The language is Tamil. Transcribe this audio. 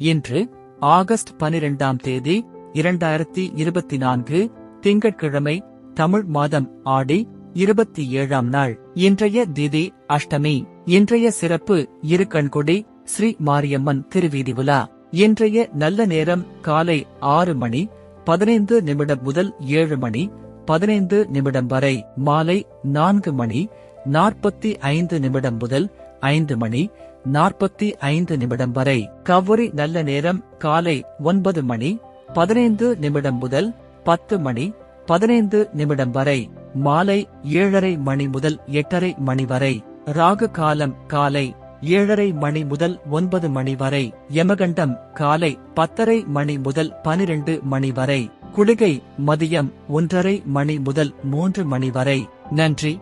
இன்று ஆகஸ்ட் 12ஆம் தேதி 2024 திங்கட்கிழமை, தமிழ் மாதம் ஆடி 27ஆம் நாள். இன்றைய திதி அஷ்டமி. இன்றைய சிறப்பு இருக்கண்குடி ஸ்ரீ மாரியம்மன் திருவீதி உலா. இன்றைய நல்ல நேரம் காலை 6 மணி 15 நிமிடம் முதல் 7 மணி 15 நிமிடம் வரை. மாலை 4 மணி 45 நிமிடம் முதல் 5 மணி 45 நிமிடம் வரை. கௌரி நல்ல நேரம் காலை 9 மணி 15 நிமிடம் முதல் 10 மணி 15 நிமிடம் வரை. மாலை 7:30 மணி முதல் 8:30 மணி வரை. ராகு காலம் காலை 7:30 மணி முதல் 9 மணி வரை. யமகண்டம் காலை 10:30 மணி முதல் 12 மணி வரை. குளிகை மதியம் 1:30 மணி முதல் 3 மணி வரை. நன்றி.